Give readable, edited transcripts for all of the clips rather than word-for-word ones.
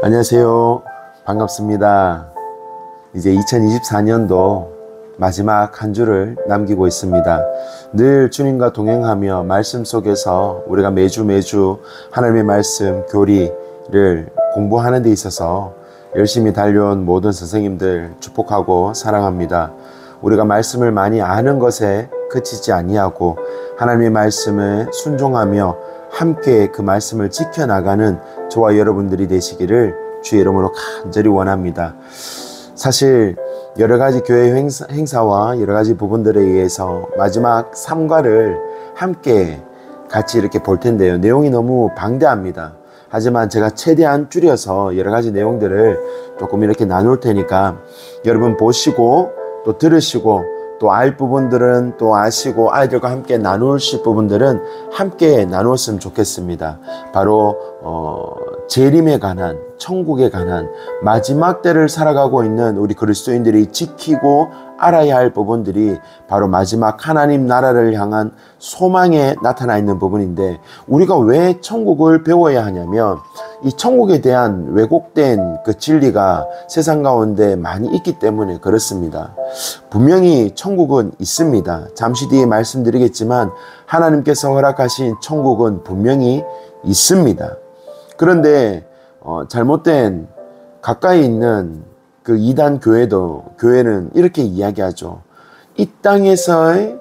안녕하세요. 반갑습니다. 이제 2024년도 마지막 한 주를 남기고 있습니다. 늘 주님과 동행하며 말씀 속에서 우리가 매주 하나님의 말씀 교리를 공부하는 데 있어서 열심히 달려온 모든 선생님들 축복하고 사랑합니다. 우리가 말씀을 많이 아는 것에 그치지 아니하고 하나님의 말씀에 순종하며 함께 그 말씀을 지켜나가는 저와 여러분들이 되시기를 주의 이름으로 간절히 원합니다. 사실 여러 가지 교회 행사와 여러 가지 부분들에 의해서 마지막 3과를 함께 같이 이렇게 볼 텐데요. 내용이 너무 방대합니다. 하지만 제가 최대한 줄여서 여러 가지 내용들을 조금 이렇게 나눌 테니까 여러분 보시고 또 들으시고 또 알 부분들은 또 아시고 아이들과 함께 나누실 부분들은 함께 나누었으면 좋겠습니다. 바로 재림에 관한, 천국에 관한 마지막 때를 살아가고 있는 우리 그리스도인들이 지키고 알아야 할 부분들이 바로 마지막 하나님 나라를 향한 소망에 나타나 있는 부분인데, 우리가 왜 천국을 배워야 하냐면 이 천국에 대한 왜곡된 그 진리가 세상 가운데 많이 있기 때문에 그렇습니다. 분명히 천국은 있습니다. 잠시 뒤에 말씀드리겠지만 하나님께서 허락하신 천국은 분명히 있습니다. 그런데 잘못된 가까이 있는 그 이단 교회는 이렇게 이야기하죠. 이 땅에서의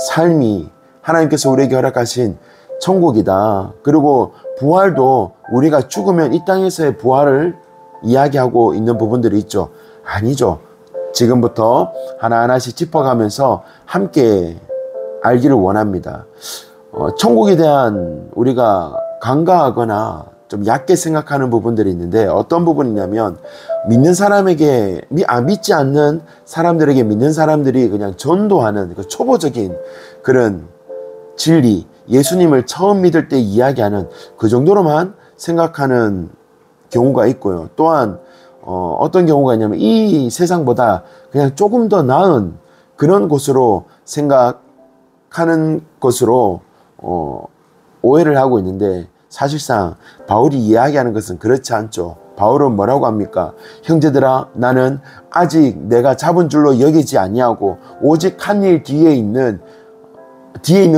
삶이 하나님께서 우리에게 허락하신 천국이다. 그리고 부활도 우리가 죽으면 이 땅에서의 부활을 이야기하고 있는 부분들이 있죠. 아니죠. 지금부터 하나하나씩 짚어가면서 함께 알기를 원합니다. 천국에 대한 우리가 간과하거나 좀 얕게 생각하는 부분들이 있는데, 어떤 부분이냐면 믿는 사람에게 믿지 않는 사람들에게 믿는 사람들이 그냥 전도하는 그 초보적인 그런 진리, 예수님을 처음 믿을 때 이야기하는 그 정도로만 생각하는 경우가 있고요. 또한 어떤 경우가 있냐면 이 세상보다 그냥 조금 더 나은 그런 곳으로 생각하는 것으로 오해를 하고 있는데, 사실상 바울이 이야기하는 것은 그렇지 않죠. 바울은 뭐라고 합니까? 형제들아, 나는 아직 내가 잡은 줄로 여기지 아니하고 오직 한 일 뒤에 있는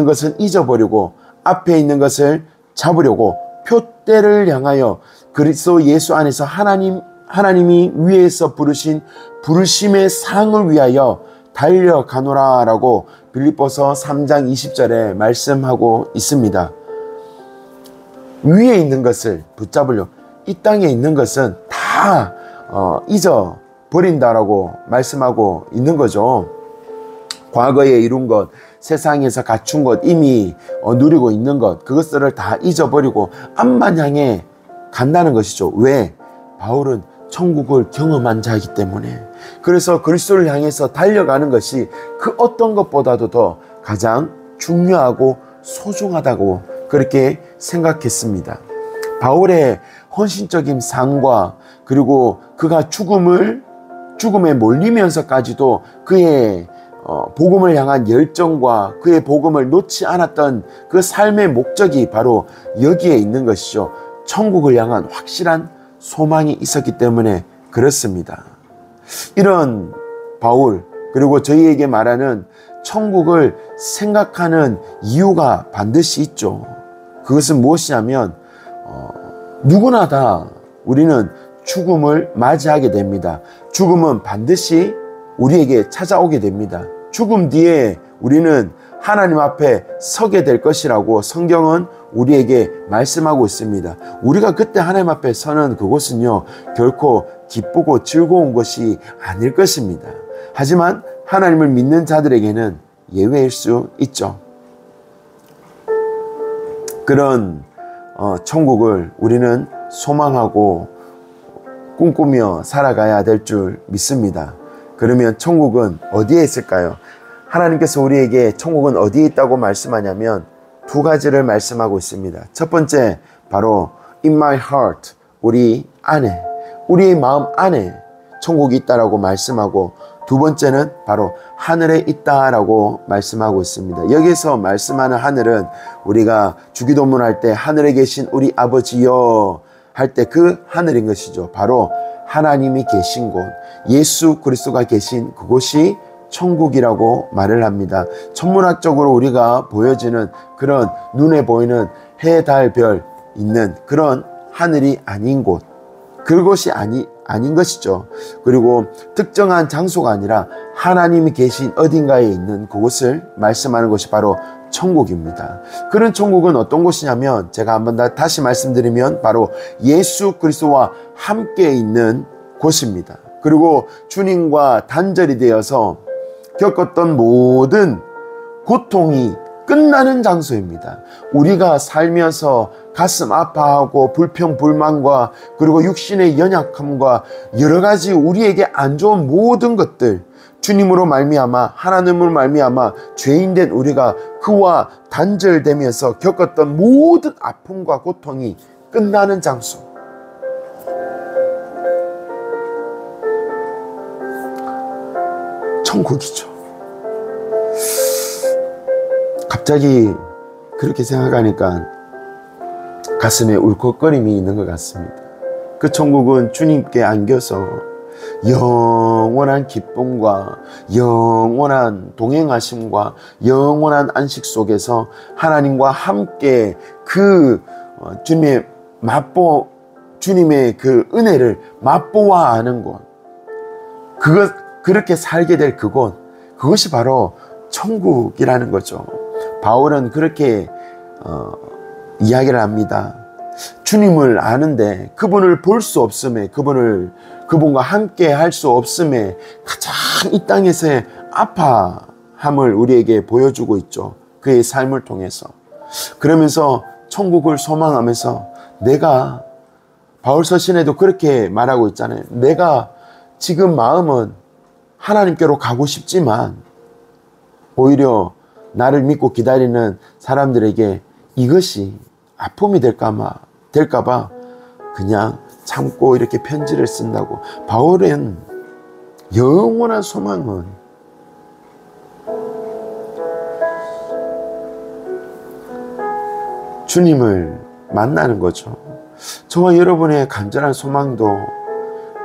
것은 잊어버리고 앞에 있는 것을 잡으려고 표대를 향하여 그리스도 예수 안에서 하나님이 위에서 부르신 부르심의 상을 위하여 달려가노라 라고 빌립보서 3장 20절에 말씀하고 있습니다. 위에 있는 것을 붙잡으려, 이 땅에 있는 것은 다 잊어버린다라고 말씀하고 있는 거죠. 과거에 이룬 것, 세상에서 갖춘 것, 이미 누리고 있는 것, 그것들을 다 잊어버리고 앞만 향해 간다는 것이죠. 왜? 바울은 천국을 경험한 자이기 때문에. 그래서 그리스도를 향해서 달려가는 것이 그 어떤 것보다도 더 가장 중요하고 소중하다고 그렇게 생각했습니다. 바울의 헌신적인 삶과 그리고 그가 죽음에 몰리면서까지도 그의 복음을 향한 열정과 그의 복음을 놓지 않았던 그 삶의 목적이 바로 여기에 있는 것이죠. 천국을 향한 확실한 소망이 있었기 때문에 그렇습니다. 이런 바울, 그리고 저희에게 말하는 천국을 생각하는 이유가 반드시 있죠. 그것은 무엇이냐면 누구나 다 우리는 죽음을 맞이하게 됩니다. 죽음은 반드시 우리에게 찾아오게 됩니다. 죽음 뒤에 우리는 하나님 앞에 서게 될 것이라고 성경은 우리에게 말씀하고 있습니다. 우리가 그때 하나님 앞에 서는 그곳은요, 결코 기쁘고 즐거운 것이 아닐 것입니다. 하지만 하나님을 믿는 자들에게는 예외일 수 있죠. 그런 천국을 우리는 소망하고 꿈꾸며 살아가야 될 줄 믿습니다. 그러면 천국은 어디에 있을까요? 하나님께서 우리에게 천국은 어디에 있다고 말씀하냐면 두 가지를 말씀하고 있습니다. 첫 번째, 바로 in my heart, 우리 안에, 우리의 마음 안에 천국이 있다라고 말씀하고, 두 번째는 바로 하늘에 있다라고 말씀하고 있습니다. 여기서 말씀하는 하늘은 우리가 주기도문 할 때 하늘에 계신 우리 아버지여 할 때 그 하늘인 것이죠. 바로 하나님이 계신 곳, 예수 그리스도가 계신 그곳이 천국이라고 말을 합니다. 천문학적으로 우리가 보여지는 그런 눈에 보이는 해, 달, 별 있는 그런 하늘이 아닌 곳, 그것이 아닌 것이죠. 그리고 특정한 장소가 아니라 하나님이 계신 어딘가에 있는 그곳을 말씀하는 것이 바로 천국입니다. 그런 천국은 어떤 곳이냐면, 제가 한번 다시 말씀드리면 바로 예수 그리스도와 함께 있는 곳입니다. 그리고 주님과 단절이 되어서 겪었던 모든 고통이 끝나는 장소입니다. 우리가 살면서 가슴 아파하고 불평불만과 그리고 육신의 연약함과 여러 가지 우리에게 안 좋은 모든 것들, 주님으로 말미암아, 하나님으로 말미암아 죄인된 우리가 그와 단절되면서 겪었던 모든 아픔과 고통이 끝나는 장소, 천국이죠. 갑자기 그렇게 생각하니까 가슴에 울컥거림이 있는 것 같습니다. 그 천국은 주님께 안겨서 영원한 기쁨과 영원한 동행하심과 영원한 안식 속에서 하나님과 함께 그 주님의 그 은혜를 맛보아하는 곳, 그렇게 살게 될 그것이 바로 천국이라는 거죠. 바울은 그렇게 이야기를 합니다. 주님을 아는데 그분을 볼 수 없음에, 그분과 함께 할 수 없음에 가장 이 땅에서의 아파함을 우리에게 보여주고 있죠. 그의 삶을 통해서. 그러면서 천국을 소망하면서, 내가 바울 서신에도 그렇게 말하고 있잖아요. 내가 지금 마음은 하나님께로 가고 싶지만 오히려 나를 믿고 기다리는 사람들에게 이것이 아픔이 될까봐 그냥 참고 이렇게 편지를 쓴다고. 바울은 영원한 소망은 주님을 만나는 거죠. 저와 여러분의 간절한 소망도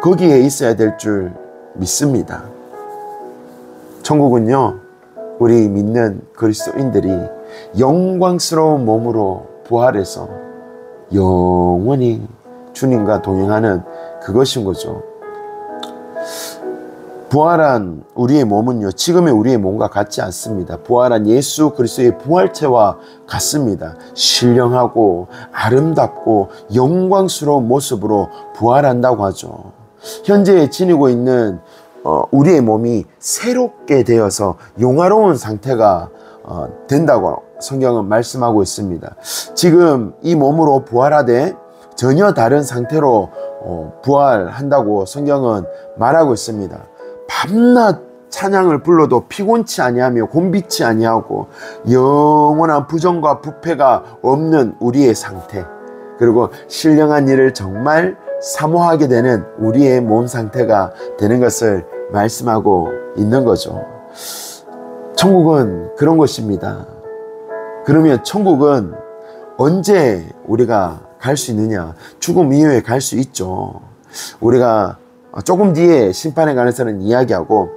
거기에 있어야 될 줄 믿습니다. 천국은요, 우리 믿는 그리스도인들이 영광스러운 몸으로 부활해서 영원히 주님과 동행하는 그것인 거죠. 부활한 우리의 몸은요, 지금의 우리의 몸과 같지 않습니다. 부활한 예수 그리스도의 부활체와 같습니다. 신령하고 아름답고 영광스러운 모습으로 부활한다고 하죠. 현재 지니고 있는 우리의 몸이 새롭게 되어서 용화로운 상태가 된다고 성경은 말씀하고 있습니다. 지금 이 몸으로 부활하되 전혀 다른 상태로 부활한다고 성경은 말하고 있습니다. 밤낮 찬양을 불러도 피곤치 아니하며 곤비치 아니하고 영원한 부정과 부패가 없는 우리의 상태, 그리고 신령한 일을 정말 사모하게 되는 우리의 몸 상태가 되는 것을 말씀하고 있는 거죠. 천국은 그런 것입니다. 그러면 천국은 언제 우리가 갈 수 있느냐? 죽음 이후에 갈 수 있죠. 우리가 조금 뒤에 심판에 관해서는 이야기하고,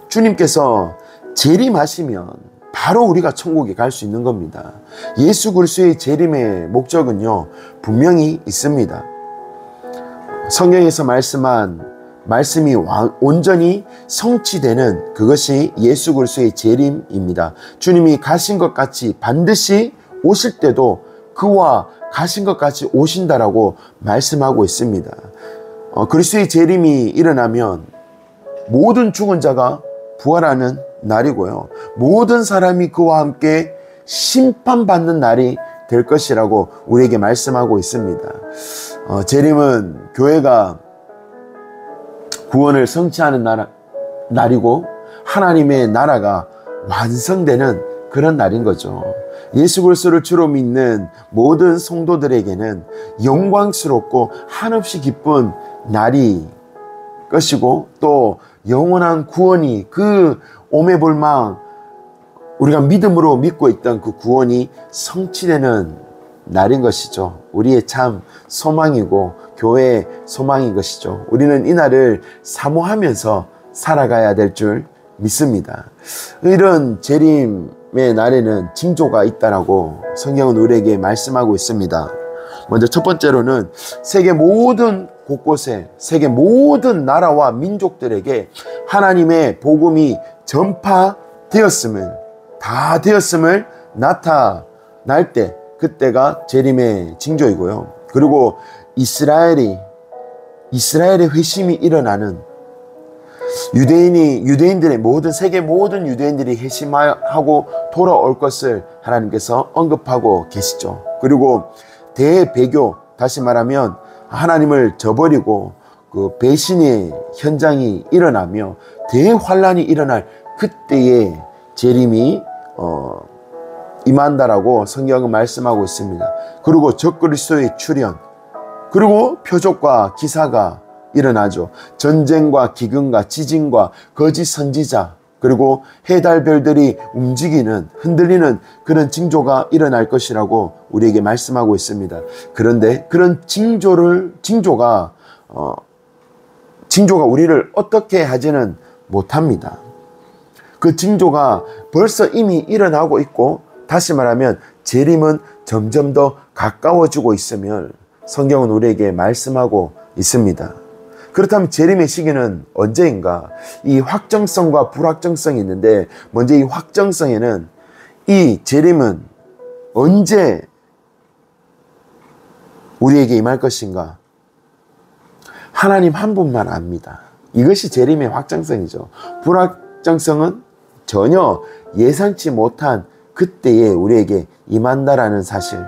주님께서 재림하시면 바로 우리가 천국에 갈 수 있는 겁니다. 예수 그리스도의 재림의 목적은요, 분명히 있습니다. 성경에서 말씀한 말씀이 온전히 성취되는 그것이 예수 그리스도의 재림입니다. 주님이 가신 것 같이 반드시 오실 때도 그와 가신 것 같이 오신다라고 말씀하고 있습니다. 그리스도의 재림이 일어나면 모든 죽은 자가 부활하는 날이고요, 모든 사람이 그와 함께 심판받는 날이 될 것이라고 우리에게 말씀하고 있습니다. 재림은 교회가 구원을 성취하는 날이고 하나님의 나라가 완성되는 그런 날인 거죠. 예수 그리스도를 주로 믿는 모든 성도들에게는 영광스럽고 한없이 기쁜 날이 것이고, 또 영원한 구원이, 그 오매볼망 우리가 믿음으로 믿고 있던 그 구원이 성취되는 날인 것이죠. 우리의 참 소망이고 교회의 소망인 것이죠. 우리는 이 날을 사모하면서 살아가야 될 줄 믿습니다. 이런 재림의 날에는 징조가 있다라고 성경은 우리에게 말씀하고 있습니다. 먼저 첫 번째로는 세계 모든 곳곳에, 세계 모든 나라와 민족들에게 하나님의 복음이 전파되었음을, 다 되었음을 나타날 때, 그때가 재림의 징조이고요. 그리고 이스라엘의 회심이 일어나는, 유대인들의 모든, 세계 모든 유대인들이 회심하고 돌아올 것을 하나님께서 언급하고 계시죠. 그리고 대배교, 다시 말하면 하나님을 저버리고 그 배신의 현장이 일어나며 대환란이 일어날 그때의 재림이 임한다라고 성경은 말씀하고 있습니다. 그리고 적그리스도의 출현, 그리고 표적과 기사가 일어나죠. 전쟁과 기근과 지진과 거짓 선지자, 그리고 해달별들이 움직이는, 흔들리는 그런 징조가 일어날 것이라고 우리에게 말씀하고 있습니다. 그런데 그런 징조가 우리를 어떻게 하지는 못합니다. 그 징조가 벌써 이미 일어나고 있고, 다시 말하면 재림은 점점 더 가까워지고 있음을 성경은 우리에게 말씀하고 있습니다. 그렇다면 재림의 시기는 언제인가? 이 확정성과 불확정성이 있는데, 먼저 이 확정성에는 이 재림은 언제 우리에게 임할 것인가? 하나님 한 분만 압니다. 이것이 재림의 확정성이죠. 불확정성은 전혀 예상치 못한 그때에 우리에게 임한다라는 사실.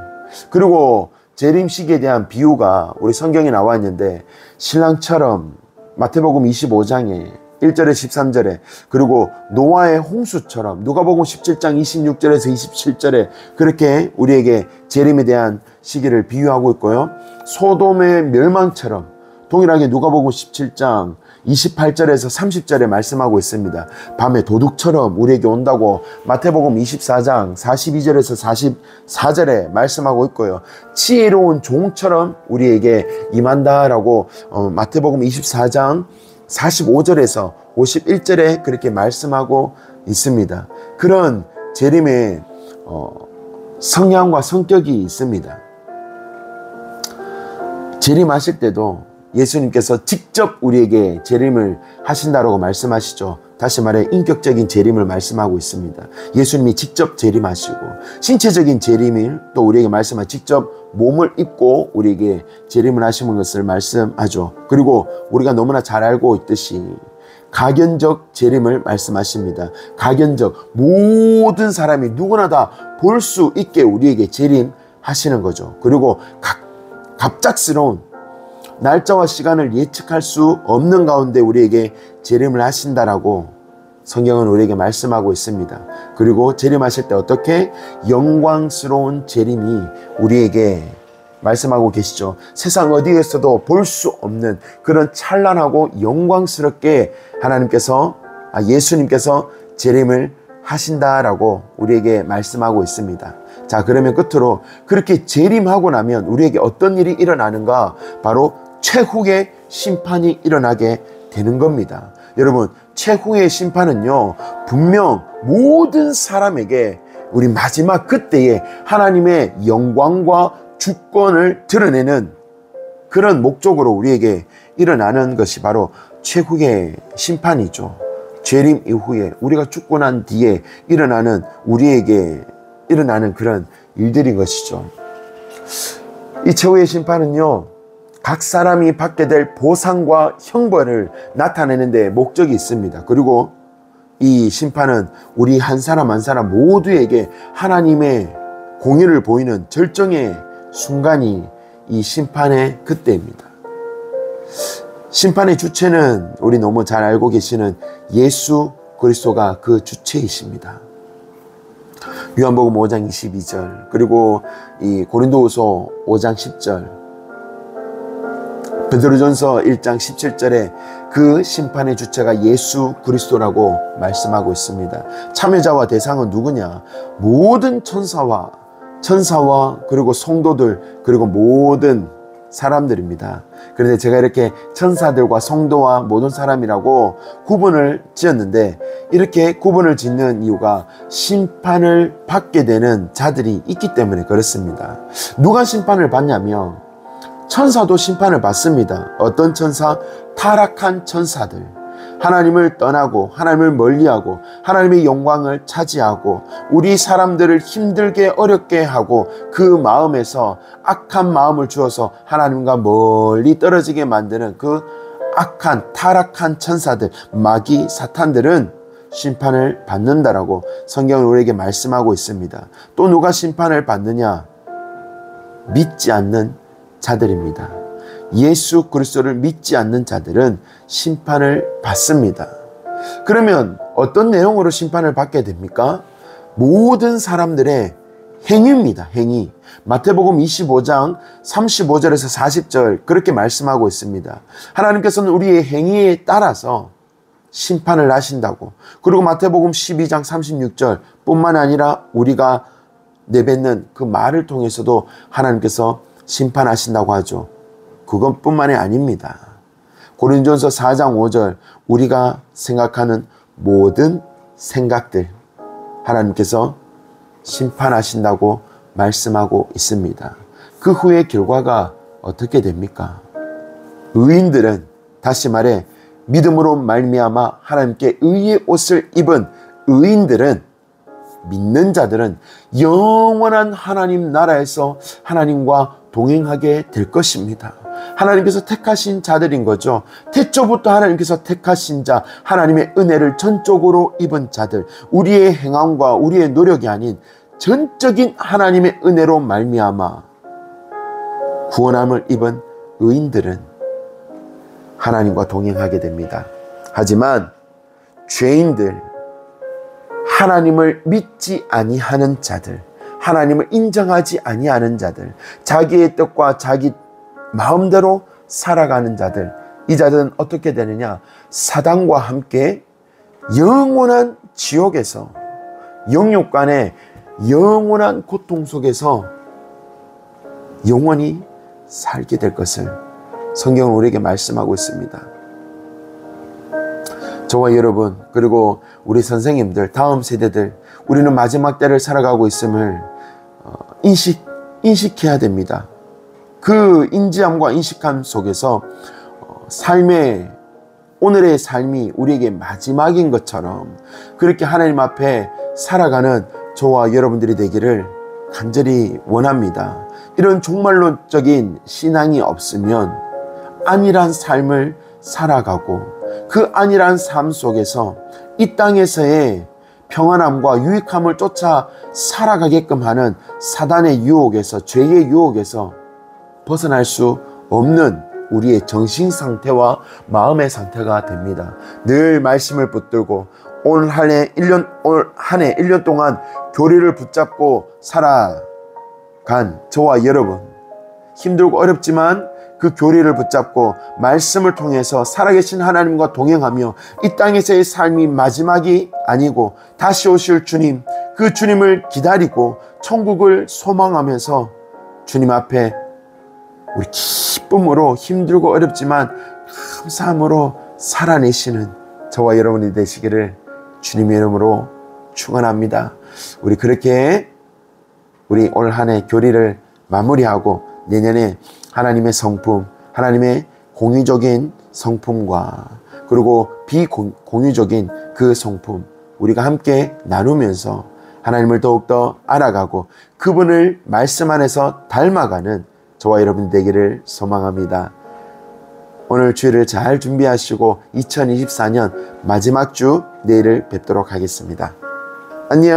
그리고 재림 시기에 대한 비유가 우리 성경에 나와 있는데, 신랑처럼 마태복음 25장에 1절에 13절에, 그리고 노아의 홍수처럼 누가복음 17장 26절에서 27절에 그렇게 우리에게 재림에 대한 시기를 비유하고 있고요. 소돔의 멸망처럼 동일하게 누가복음 17장 28절에서 30절에 말씀하고 있습니다. 밤에 도둑처럼 우리에게 온다고 마태복음 24장 42절에서 44절에 말씀하고 있고요. 지혜로운 종처럼 우리에게 임한다라고 마태복음 24장 45절에서 51절에 그렇게 말씀하고 있습니다. 그런 재림의 성향과 성격이 있습니다. 재림하실 때도 예수님께서 직접 우리에게 재림을 하신다라고 말씀하시죠. 다시 말해 인격적인 재림을 말씀하고 있습니다. 예수님이 직접 재림하시고, 신체적인 재림을 또 우리에게 말씀하시고, 직접 몸을 입고 우리에게 재림을 하시는 것을 말씀하죠. 그리고 우리가 너무나 잘 알고 있듯이 가견적 재림을 말씀하십니다. 가견적, 모든 사람이 누구나 다 볼 수 있게 우리에게 재림하시는 거죠. 그리고 갑작스러운 날짜와 시간을 예측할 수 없는 가운데 우리에게 재림을 하신다라고 성경은 우리에게 말씀하고 있습니다. 그리고 재림하실 때 어떻게 영광스러운 재림이 우리에게 말씀하고 계시죠. 세상 어디에서도 볼 수 없는 그런 찬란하고 영광스럽게 예수님께서 재림을 하신다라고 우리에게 말씀하고 있습니다. 자, 그러면 끝으로 그렇게 재림하고 나면 우리에게 어떤 일이 일어나는가? 바로 최후의 심판이 일어나게 되는 겁니다. 여러분, 최후의 심판은요, 분명 모든 사람에게 우리 마지막 그때에 하나님의 영광과 주권을 드러내는 그런 목적으로 우리에게 일어나는 것이 바로 최후의 심판이죠. 재림 이후에 우리가 죽고 난 뒤에 우리에게 일어나는 그런 일들인 것이죠. 이 최후의 심판은요, 각 사람이 받게 될 보상과 형벌을 나타내는 데 목적이 있습니다. 그리고 이 심판은 우리 한 사람 한 사람 모두에게 하나님의 공의를 보이는 절정의 순간이 이 심판의 그때입니다. 심판의 주체는 우리 너무 잘 알고 계시는 예수 그리스도가 그 주체이십니다. 요한복음 5장 22절, 그리고 이 고린도후서 5장 10절, 베드로전서 1장 17절에 그 심판의 주체가 예수 그리스도라고 말씀하고 있습니다. 참여자와 대상은 누구냐? 모든 천사와 천사와 그리고 성도들 그리고 모든 사람들입니다. 그런데 제가 이렇게 천사들과 성도와 모든 사람이라고 구분을 지었는데, 이렇게 구분을 짓는 이유가 심판을 받게 되는 자들이 있기 때문에 그렇습니다. 누가 심판을 받냐면 천사도 심판을 받습니다. 어떤 천사? 타락한 천사들. 하나님을 떠나고 하나님을 멀리하고 하나님의 영광을 차지하고 우리 사람들을 힘들게 어렵게 하고 그 마음에서 악한 마음을 주어서 하나님과 멀리 떨어지게 만드는 그 악한 타락한 천사들, 마귀 사탄들은 심판을 받는다라고 성경은 우리에게 말씀하고 있습니다. 또 누가 심판을 받느냐? 믿지 않는 자들입니다. 예수 그리스도를 믿지 않는 자들은 심판을 받습니다. 그러면 어떤 내용으로 심판을 받게 됩니까? 모든 사람들의 행위입니다. 행위. 마태복음 25장 35절에서 40절 그렇게 말씀하고 있습니다. 하나님께서는 우리의 행위에 따라서 심판을 하신다고. 그리고 마태복음 12장 36절 뿐만 아니라 우리가 내뱉는 그 말을 통해서도 하나님께서 심판하신다고 하죠. 그것뿐만이 아닙니다. 고린도전서 4장 5절 우리가 생각하는 모든 생각들 하나님께서 심판하신다고 말씀하고 있습니다. 그 후의 결과가 어떻게 됩니까? 의인들은, 다시 말해 믿음으로 말미암아 하나님께 의의 옷을 입은 의인들은, 믿는 자들은 영원한 하나님 나라에서 하나님과 동행하게 될 것입니다. 하나님께서 택하신 자들인 거죠. 태초부터 하나님께서 택하신 자, 하나님의 은혜를 전적으로 입은 자들, 우리의 행함과 우리의 노력이 아닌 전적인 하나님의 은혜로 말미암아 구원함을 입은 의인들은 하나님과 동행하게 됩니다. 하지만 죄인들, 하나님을 믿지 아니하는 자들, 하나님을 인정하지 아니하는 자들, 자기의 뜻과 자기 마음대로 살아가는 자들, 이 자들은 어떻게 되느냐? 사단과 함께 영원한 지옥에서, 영육간의 영원한 고통 속에서 영원히 살게 될 것을 성경은 우리에게 말씀하고 있습니다. 저와 여러분, 그리고 우리 선생님들, 다음 세대들, 우리는 마지막 때를 살아가고 있음을 인식해야 됩니다. 그 인지함과 인식함 속에서 오늘의 삶이 우리에게 마지막인 것처럼 그렇게 하나님 앞에 살아가는 저와 여러분들이 되기를 간절히 원합니다. 이런 종말론적인 신앙이 없으면 안일한 삶을 살아가고 그 안일한 삶 속에서 이 땅에서의 평안함과 유익함을 쫓아 살아가게끔 하는 사단의 유혹에서, 죄의 유혹에서 벗어날 수 없는 우리의 정신 상태와 마음의 상태가 됩니다. 늘 말씀을 붙들고 올 한 해 1년 동안 교리를 붙잡고 살아간 저와 여러분, 힘들고 어렵지만 그 교리를 붙잡고 말씀을 통해서 살아계신 하나님과 동행하며 이 땅에서의 삶이 마지막이 아니고 다시 오실 주님, 그 주님을 기다리고 천국을 소망하면서 주님 앞에 우리 기쁨으로, 힘들고 어렵지만 감사함으로 살아내시는 저와 여러분이 되시기를 주님의 이름으로 축원합니다. 우리 그렇게 우리 올 한 해 교리를 마무리하고 내년에 하나님의 성품, 하나님의 공유적인 성품과 그리고 비공유적인 그 성품 우리가 함께 나누면서 하나님을 더욱더 알아가고 그분을 말씀 안에서 닮아가는 저와 여러분 되기를 소망합니다. 오늘 주일을 잘 준비하시고 2024년 마지막 주 내일을 뵙도록 하겠습니다. 안녕.